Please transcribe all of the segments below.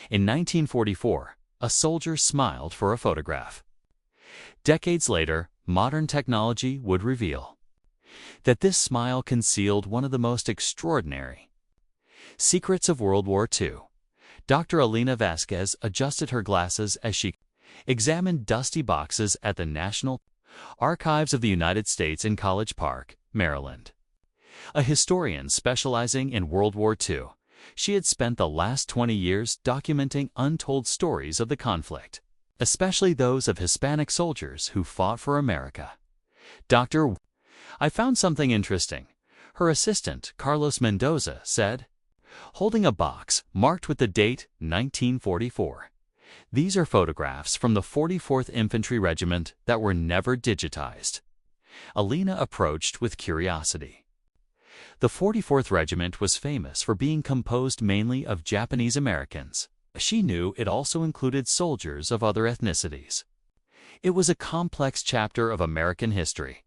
In 1944, a soldier smiled for a photograph. Decades later, modern technology would reveal that this smile concealed one of the most extraordinary secrets of World War II. Dr. Alina Vasquez adjusted her glasses as she examined dusty boxes at the National Archives of the United States in College Park, Maryland. A historian specializing in World War II, she had spent the last 20 years documenting untold stories of the conflict, especially those of Hispanic soldiers who fought for America. Dr. I found something interesting, her assistant, Carlos Mendoza, said, holding a box marked with the date 1944. These are photographs from the 44th Infantry Regiment that were never digitized. Alina approached with curiosity. The 44th Regiment was famous for being composed mainly of Japanese Americans. She knew it also included soldiers of other ethnicities. It was a complex chapter of American history.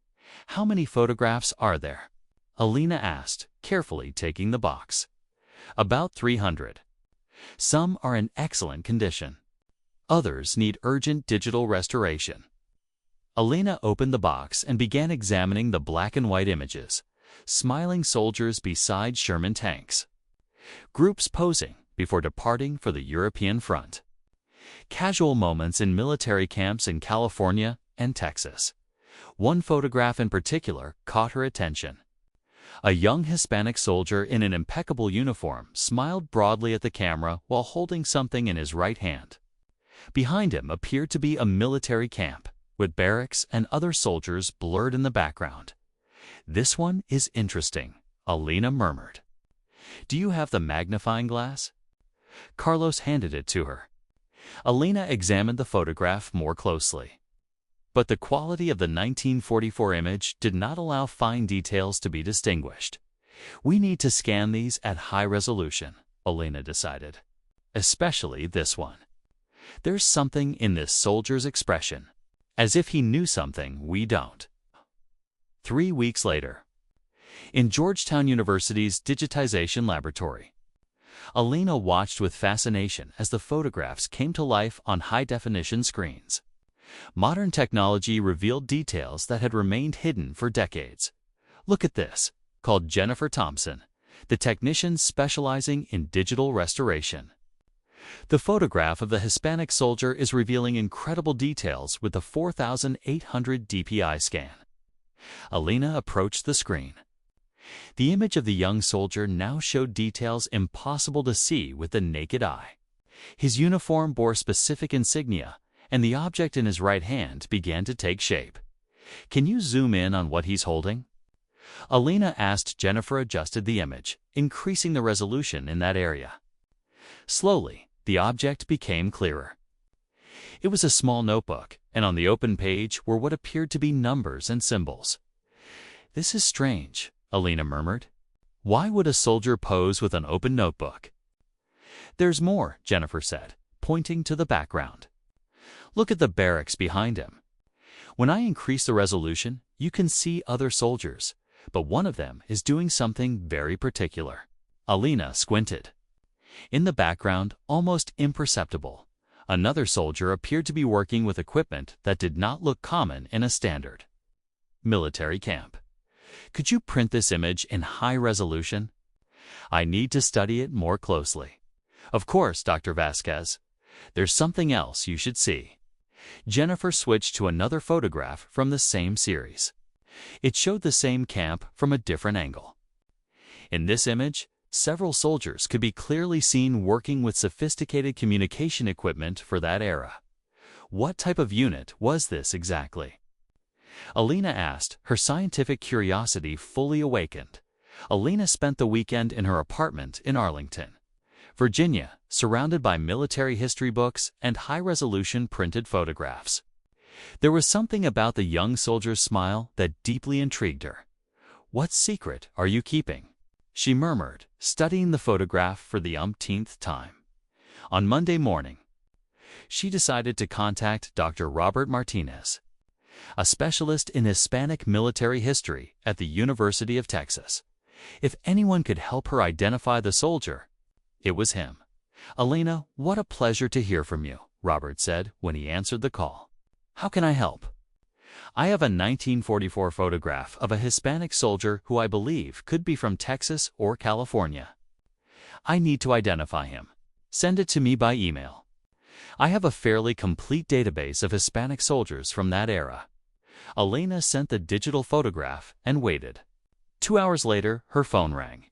How many photographs are there? Alina asked, carefully taking the box. About 300. Some are in excellent condition. Others need urgent digital restoration. Alina opened the box and began examining the black and white images. Smiling soldiers beside Sherman tanks. Groups posing before departing for the European front. Casual moments in military camps in California and Texas. One photograph in particular caught her attention. A young Hispanic soldier in an impeccable uniform smiled broadly at the camera while holding something in his right hand. Behind him appeared to be a military camp, with barracks and other soldiers blurred in the background. This one is interesting, Alina murmured. Do you have the magnifying glass? Carlos handed it to her. Alina examined the photograph more closely. But the quality of the 1944 image did not allow fine details to be distinguished. We need to scan these at high resolution, Alina decided. Especially this one. There's something in this soldier's expression, as if he knew something we don't. 3 weeks later, in Georgetown University's digitization laboratory, Alina watched with fascination as the photographs came to life on high-definition screens. Modern technology revealed details that had remained hidden for decades. Look at this, called Jennifer Thompson, the technician specializing in digital restoration. The photograph of the Hispanic soldier is revealing incredible details with the 4800 DPI scan. Alina approached the screen. The image of the young soldier now showed details impossible to see with the naked eye. His uniform bore specific insignia, and the object in his right hand began to take shape. Can you zoom in on what he's holding? Alina asked. Jennifer adjusted the image, increasing the resolution in that area. Slowly, the object became clearer. It was a small notebook, and on the open page were what appeared to be numbers and symbols. This is strange, Alina murmured. Why would a soldier pose with an open notebook? There's more, Jennifer said, pointing to the background. Look at the barracks behind him. When I increase the resolution, you can see other soldiers, but one of them is doing something very particular. Alina squinted. In the background, almost imperceptible, another soldier appeared to be working with equipment that did not look common in a standard military camp. Could you print this image in high resolution? I need to study it more closely. Of course, Dr. Vasquez. There's something else you should see. Jennifer switched to another photograph from the same series. It showed the same camp from a different angle. In this image, several soldiers could be clearly seen working with sophisticated communication equipment for that era. What type of unit was this exactly? Alina asked, her scientific curiosity fully awakened. Alina spent the weekend in her apartment in Arlington, Virginia, surrounded by military history books and high-resolution printed photographs. There was something about the young soldier's smile that deeply intrigued her. What secret are you keeping? She murmured, studying the photograph for the umpteenth time. On Monday morning, she decided to contact Dr. Robert Martinez, a specialist in Hispanic military history at the University of Texas. If anyone could help her identify the soldier, it was him. "Elena, what a pleasure to hear from you," Robert said when he answered the call. "How can I help?" "I have a 1944 photograph of a Hispanic soldier who I believe could be from Texas or California. I need to identify him. Send it to me by email. I have a fairly complete database of Hispanic soldiers from that era." Elena sent the digital photograph and waited. 2 hours later, her phone rang.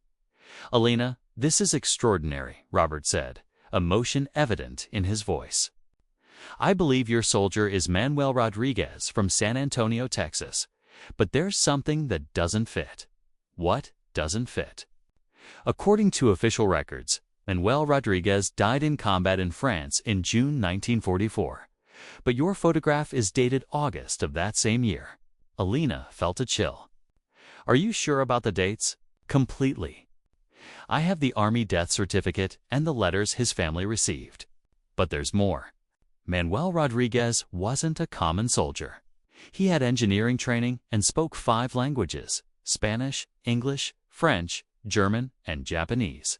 "Elena, this is extraordinary," Robert said, emotion evident in his voice. "I believe your soldier is Manuel Rodriguez from San Antonio, Texas, but there's something that doesn't fit." "What doesn't fit?" "According to official records, Manuel Rodriguez died in combat in France in June 1944, but your photograph is dated August of that same year." Elena felt a chill. "Are you sure about the dates?" "Completely. I have the Army death certificate and the letters his family received. But there's more. Manuel Rodriguez wasn't a common soldier. He had engineering training and spoke 5 languages: Spanish, English, French, German, and Japanese.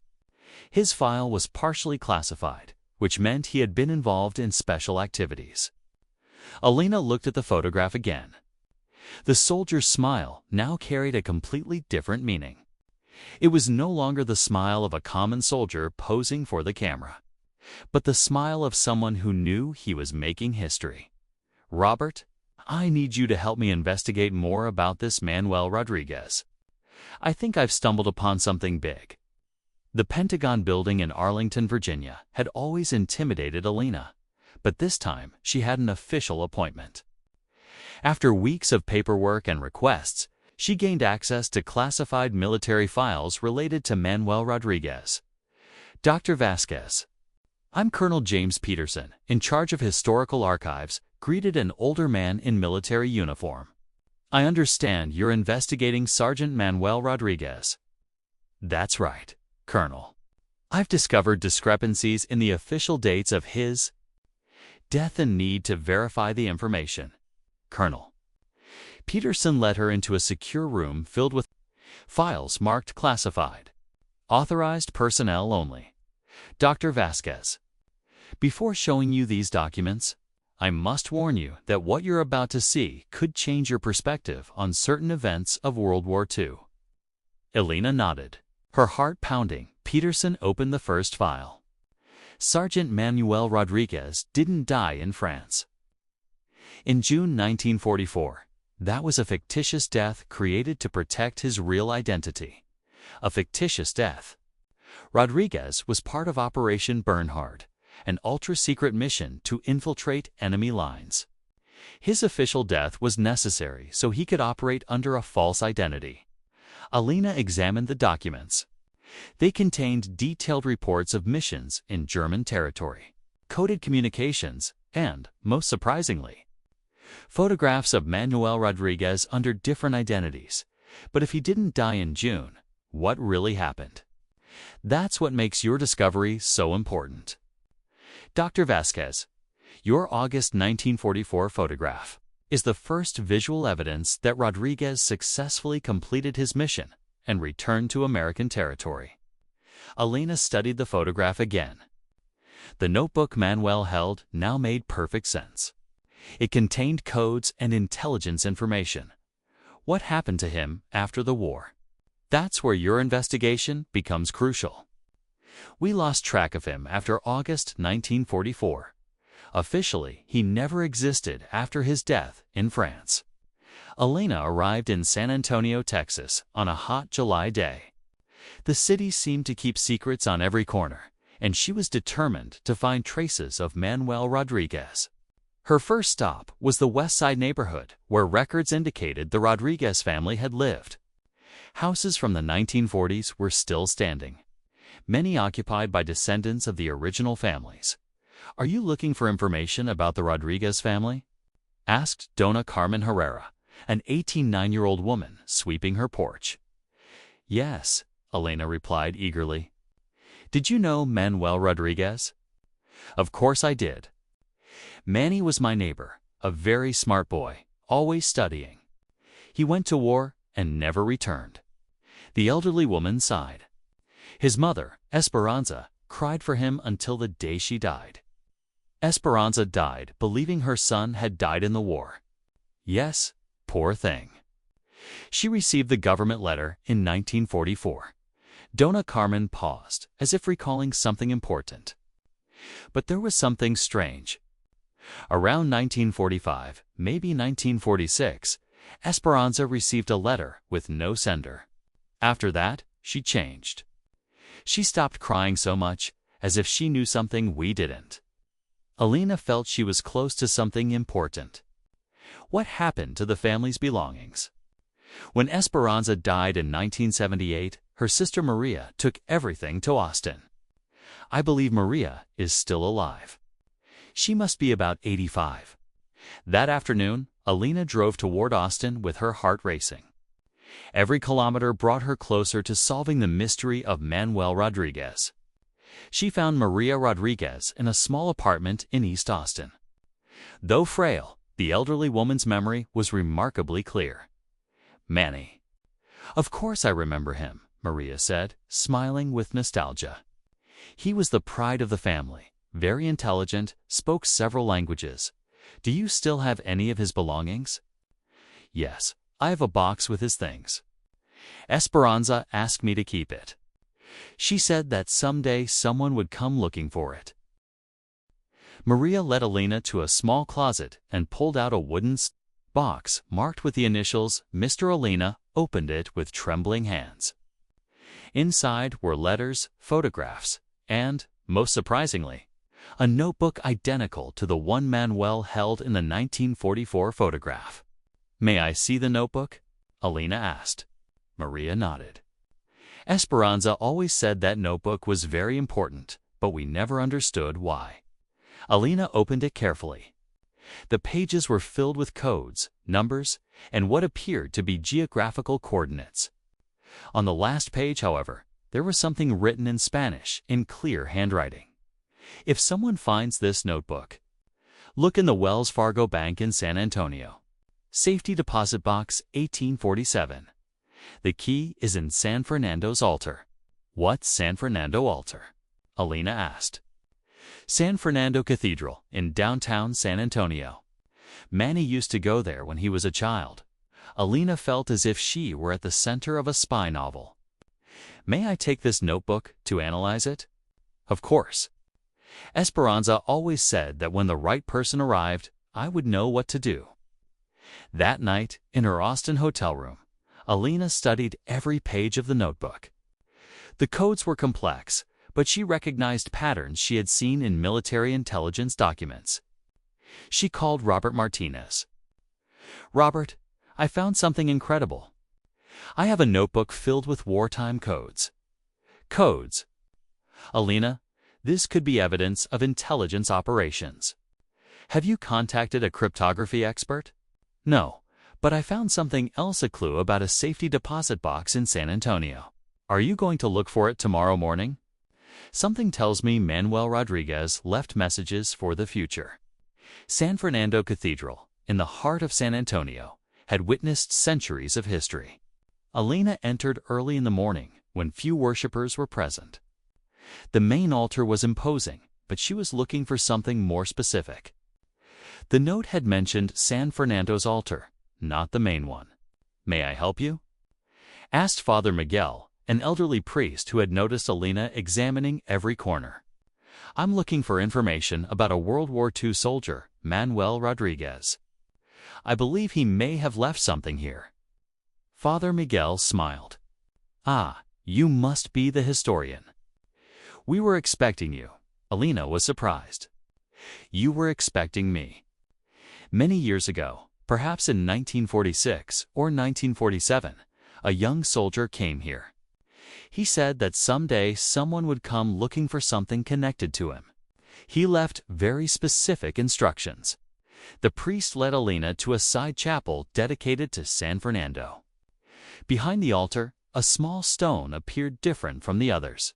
His file was partially classified, which meant he had been involved in special activities." Elena looked at the photograph again. The soldier's smile now carried a completely different meaning. It was no longer the smile of a common soldier posing for the camera, but the smile of someone who knew he was making history. "Robert, I need you to help me investigate more about this Manuel Rodriguez. I think I've stumbled upon something big." The Pentagon building in Arlington, Virginia, had always intimidated Elena, but this time she had an official appointment. After weeks of paperwork and requests, she gained access to classified military files related to Manuel Rodriguez. "Dr. Vasquez, I'm Colonel James Peterson, in charge of historical archives," greeted an older man in military uniform. "I understand you're investigating Sergeant Manuel Rodriguez." "That's right, Colonel. I've discovered discrepancies in the official dates of his death and need to verify the information, Colonel." Peterson led her into a secure room filled with files marked classified. "Authorized personnel only. Dr. Vasquez, before showing you these documents, I must warn you that what you're about to see could change your perspective on certain events of World War II." Elena nodded, her heart pounding. Peterson opened the first file. Sergeant Manuel Rodriguez didn't die in France. In June 1944, that was a fictitious death created to protect his real identity. A fictitious death. Rodriguez was part of Operation Bernhard, an ultra-secret mission to infiltrate enemy lines. His official death was necessary so he could operate under a false identity. Elena examined the documents. They contained detailed reports of missions in German territory, coded communications, and, most surprisingly, photographs of Manuel Rodriguez under different identities. But if he didn't die in June, what really happened? That's what makes your discovery so important. Dr. Vasquez, your August 1944 photograph is the first visual evidence that Rodriguez successfully completed his mission and returned to American territory. Elena studied the photograph again. The notebook Manuel held now made perfect sense. It contained codes and intelligence information. What happened to him after the war? That's where your investigation becomes crucial. We lost track of him after August 1944. Officially, he never existed after his death in France. Elena arrived in San Antonio, Texas, on a hot July day. The city seemed to keep secrets on every corner, and she was determined to find traces of Manuel Rodriguez. Her first stop was the West Side neighborhood, where records indicated the Rodriguez family had lived. Houses from the 1940s were still standing, many occupied by descendants of the original families. "Are you looking for information about the Rodriguez family?" asked Dona Carmen Herrera, an 89-year-old woman sweeping her porch. "Yes," Elena replied eagerly. "Did you know Manuel Rodriguez?" "Of course I did. Manny was my neighbor, a very smart boy, always studying. He went to war and never returned." The elderly woman sighed. "His mother, Esperanza, cried for him until the day she died. Esperanza died, believing her son had died in the war. Yes, poor thing. She received the government letter in 1944. Dona Carmen paused, as if recalling something important. But there was something strange. Around 1945, maybe 1946, Esperanza received a letter with no sender. After that, she changed. She stopped crying so much, as if she knew something we didn't. Alina felt she was close to something important. What happened to the family's belongings? When Esperanza died in 1978, her sister Maria took everything to Austin. I believe Maria is still alive. She must be about 85. That afternoon, Alina drove toward Austin with her heart racing. Every kilometer brought her closer to solving the mystery of Manuel Rodriguez. She found Maria Rodriguez in a small apartment in East Austin. Though frail, the elderly woman's memory was remarkably clear. Manny. Of course I remember him, Maria said, smiling with nostalgia. He was the pride of the family, very intelligent, spoke several languages. Do you still have any of his belongings? Yes, I have a box with his things. Esperanza asked me to keep it. She said that someday someone would come looking for it. Maria led Alina to a small closet and pulled out a wooden box marked with the initials Mr. Alina opened it with trembling hands. Inside were letters, photographs, and, most surprisingly, a notebook identical to the one Manuel held in the 1944 photograph. May I see the notebook? Alina asked. Maria nodded. Esperanza always said that notebook was very important, but we never understood why. Alina opened it carefully. The pages were filled with codes, numbers, and what appeared to be geographical coordinates. On the last page, however, there was something written in Spanish in clear handwriting. If someone finds this notebook, look in the Wells Fargo Bank in San Antonio. Safety Deposit Box 1847. The key is in San Fernando's altar. What's San Fernando altar? Alina asked. San Fernando Cathedral in downtown San Antonio. Manny used to go there when he was a child. Alina felt as if she were at the center of a spy novel. May I take this notebook to analyze it? Of course. Esperanza always said that when the right person arrived, I would know what to do. That night, in her Austin hotel room, Alina studied every page of the notebook. The codes were complex, but she recognized patterns she had seen in military intelligence documents. She called Robert Martinez. Robert, I found something incredible. I have a notebook filled with wartime codes. Codes. Alina, this could be evidence of intelligence operations. Have you contacted a cryptography expert? No, but I found something else, a clue about a safety deposit box in San Antonio. Are you going to look for it tomorrow morning? Something tells me Manuel Rodriguez left messages for the future. San Fernando Cathedral, in the heart of San Antonio, had witnessed centuries of history. Alina entered early in the morning when few worshippers were present. The main altar was imposing, but she was looking for something more specific. The note had mentioned San Fernando's altar, not the main one. May I help you? Asked Father Miguel, an elderly priest who had noticed Alina examining every corner. I'm looking for information about a World War II soldier, Manuel Rodriguez. I believe he may have left something here. Father Miguel smiled. Ah, you must be the historian. We were expecting you. Alina was surprised. You were expecting me. Many years ago, perhaps in 1946 or 1947, a young soldier came here. He said that someday someone would come looking for something connected to him. He left very specific instructions. The priest led Alina to a side chapel dedicated to San Fernando. Behind the altar, a small stone appeared different from the others.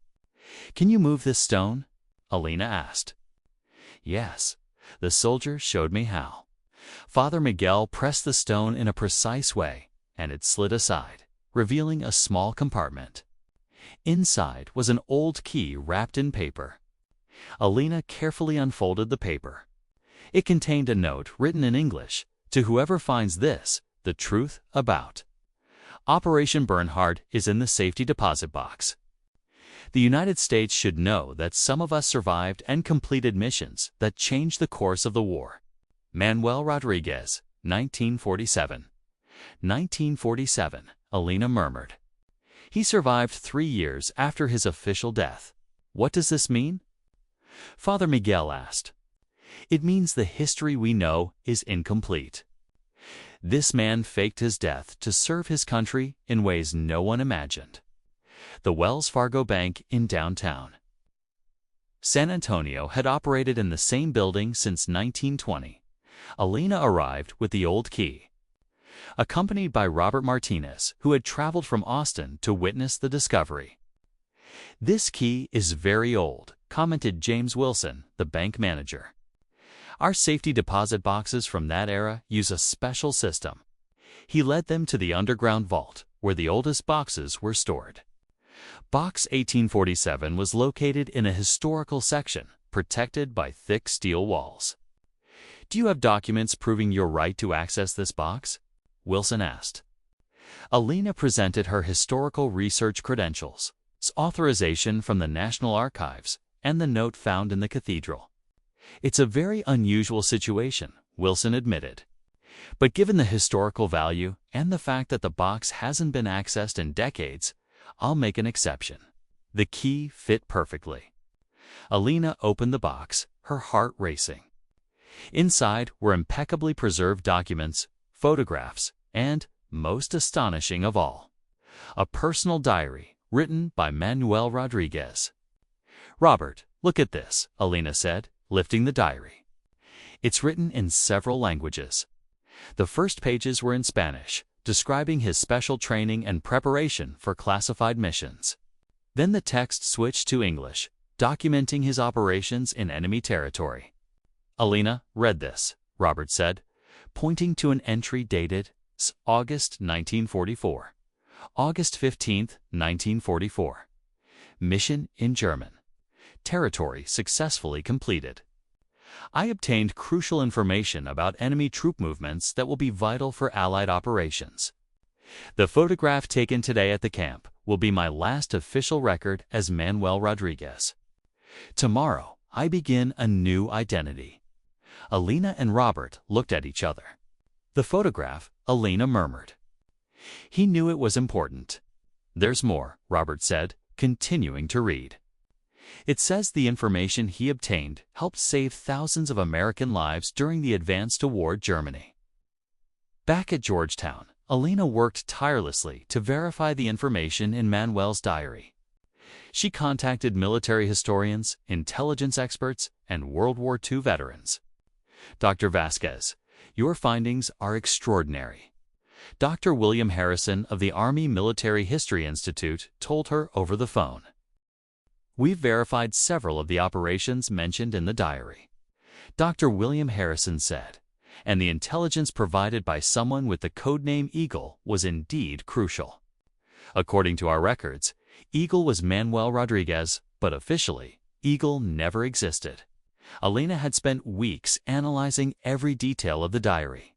Can you move this stone? Alina asked. Yes, the soldier showed me how. Father Miguel pressed the stone in a precise way, and it slid aside, revealing a small compartment. Inside was an old key wrapped in paper. Alina carefully unfolded the paper. It contained a note written in English, "To whoever finds this, the truth about Operation Bernhard is in the safety deposit box." The United States should know that some of us survived and completed missions that changed the course of the war. Manuel Rodriguez, 1947. 1947, Alina murmured. He survived 3 years after his official death. What does this mean? Father Miguel asked. It means the history we know is incomplete. This man faked his death to serve his country in ways no one imagined. The Wells Fargo Bank in downtown San Antonio had operated in the same building since 1920. Alina arrived with the old key, accompanied by Robert Martinez, who had traveled from Austin to witness the discovery. "This key is very old," commented James Wilson, the bank manager. "Our safety deposit boxes from that era use a special system." He led them to the underground vault, where the oldest boxes were stored. Box 1847 was located in a historical section, protected by thick steel walls. "Do you have documents proving your right to access this box?" Wilson asked. Alina presented her historical research credentials, authorization from the National Archives, and the note found in the cathedral. "It's a very unusual situation," Wilson admitted. "But given the historical value and the fact that the box hasn't been accessed in decades, I'll make an exception." The key fit perfectly. Alina opened the box, her heart racing. Inside were impeccably preserved documents, photographs, and, most astonishing of all, a personal diary written by Manuel Rodriguez. "Robert, look at this," Alina said, lifting the diary. "It's written in several languages." The first pages were in Spanish, describing his special training and preparation for classified missions. Then the text switched to English, documenting his operations in enemy territory. "Alina, read this," Robert said, pointing to an entry dated August 1944. August 15, 1944. Mission in German. Territory successfully completed. I obtained crucial information about enemy troop movements that will be vital for Allied operations. The photograph taken today at the camp will be my last official record as Manuel Rodriguez. Tomorrow, I begin a new identity." Alina and Robert looked at each other. "The photograph," Alina murmured. He knew it was important. "There's more," Robert said, continuing to read. "It says the information he obtained helped save thousands of American lives during the advance toward Germany." Back at Georgetown, Alina worked tirelessly to verify the information in Manuel's diary. She contacted military historians, intelligence experts, and World War II veterans. "Dr. Vasquez, your findings are extraordinary." Dr. William Harrison of the Army Military History Institute told her over the phone. "We've verified several of the operations mentioned in the diary," Dr. William Harrison said, "and the intelligence provided by someone with the codename Eagle was indeed crucial. According to our records, Eagle was Manuel Rodriguez, but officially, Eagle never existed." Alina had spent weeks analyzing every detail of the diary.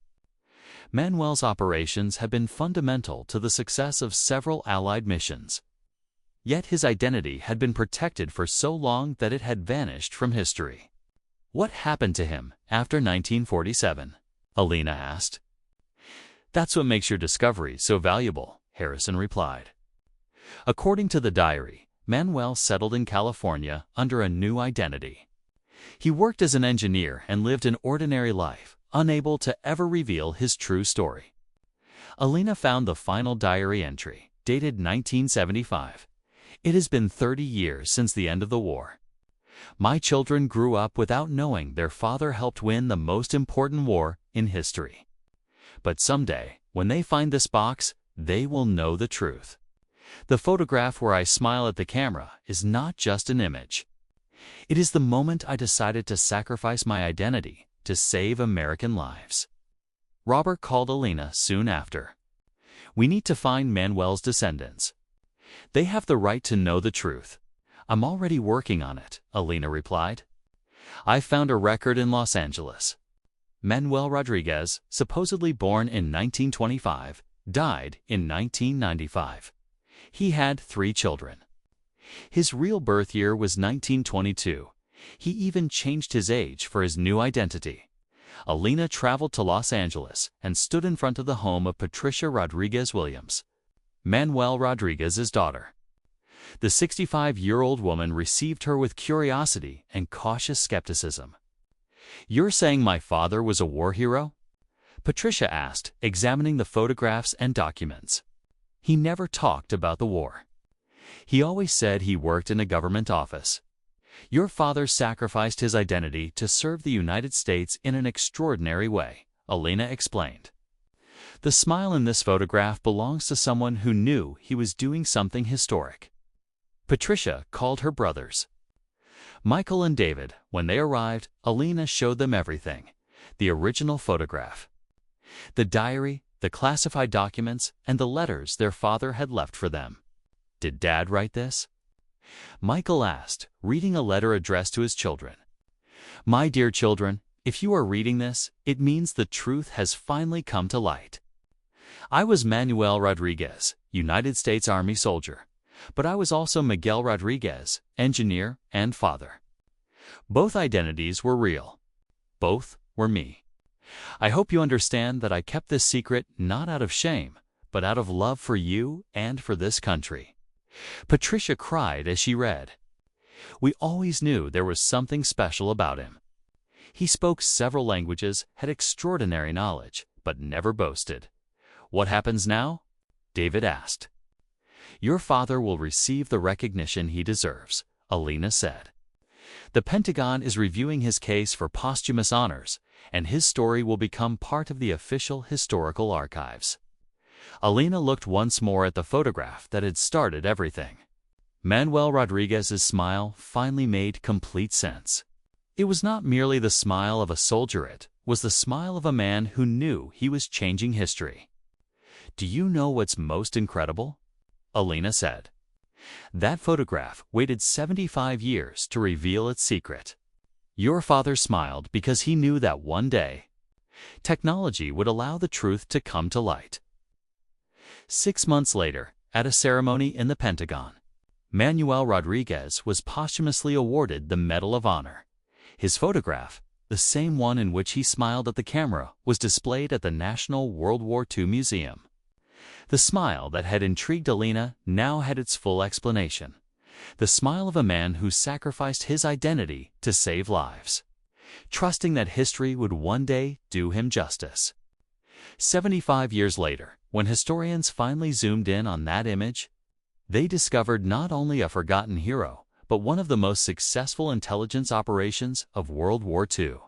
Manuel's operations had been fundamental to the success of several Allied missions. Yet his identity had been protected for so long that it had vanished from history. "What happened to him after 1947? Alina asked. "That's what makes your discovery so valuable," Harrison replied. According to the diary, Manuel settled in California under a new identity. He worked as an engineer and lived an ordinary life, unable to ever reveal his true story. Alina found the final diary entry, dated 1975. "It has been 30 years since the end of the war. My children grew up without knowing their father helped win the most important war in history. But someday, when they find this box, they will know the truth. The photograph where I smile at the camera is not just an image. It is the moment I decided to sacrifice my identity to save American lives." Robert called Alina soon after. "We need to find Manuel's descendants." They have the right to know the truth. I'm already working on it, Alina replied. I found a record in Los Angeles. Manuel Rodriguez, supposedly born in 1925, died in 1995. He had 3 children. His real birth year was 1922. He even changed his age for his new identity. Alina traveled to Los Angeles and stood in front of the home of Patricia Rodriguez Williams, Manuel Rodriguez's daughter. The 65-year-old woman received her with curiosity and cautious skepticism. "You're saying my father was a war hero?" Patricia asked, examining the photographs and documents. "He never talked about the war. He always said he worked in a government office. Your father sacrificed his identity to serve the United States in an extraordinary way," Alina explained. The smile in this photograph belongs to someone who knew he was doing something historic. Patricia called her brothers. Michael and David. When they arrived, Alina showed them everything: the original photograph, the diary, the classified documents, and the letters their father had left for them. "Did Dad write this?" Michael asked, reading a letter addressed to his children. "My dear children, if you are reading this, it means the truth has finally come to light. I was Manuel Rodriguez, United States Army soldier, but I was also Miguel Rodriguez, engineer and father. Both identities were real. Both were me. I hope you understand that I kept this secret not out of shame, but out of love for you and for this country." Patricia cried as she read. "We always knew there was something special about him. He spoke several languages, had extraordinary knowledge, but never boasted." "What happens now?" David asked. "Your father will receive the recognition he deserves," Alina said. "The Pentagon is reviewing his case for posthumous honors, and his story will become part of the official historical archives." Alina looked once more at the photograph that had started everything. Manuel Rodriguez's smile finally made complete sense. It was not merely the smile of a soldier, it was the smile of a man who knew he was changing history. "Do you know what's most incredible?" Alina said. "That photograph waited 75 years to reveal its secret. Your father smiled because he knew that one day, technology would allow the truth to come to light." 6 months later, at a ceremony in the Pentagon, Manuel Rodriguez was posthumously awarded the Medal of Honor. His photograph, the same one in which he smiled at the camera, was displayed at the National World War II Museum. The smile that had intrigued Alina now had its full explanation: the smile of a man who sacrificed his identity to save lives, trusting that history would one day do him justice. 75 years later, when historians finally zoomed in on that image, they discovered not only a forgotten hero, but one of the most successful intelligence operations of World War II.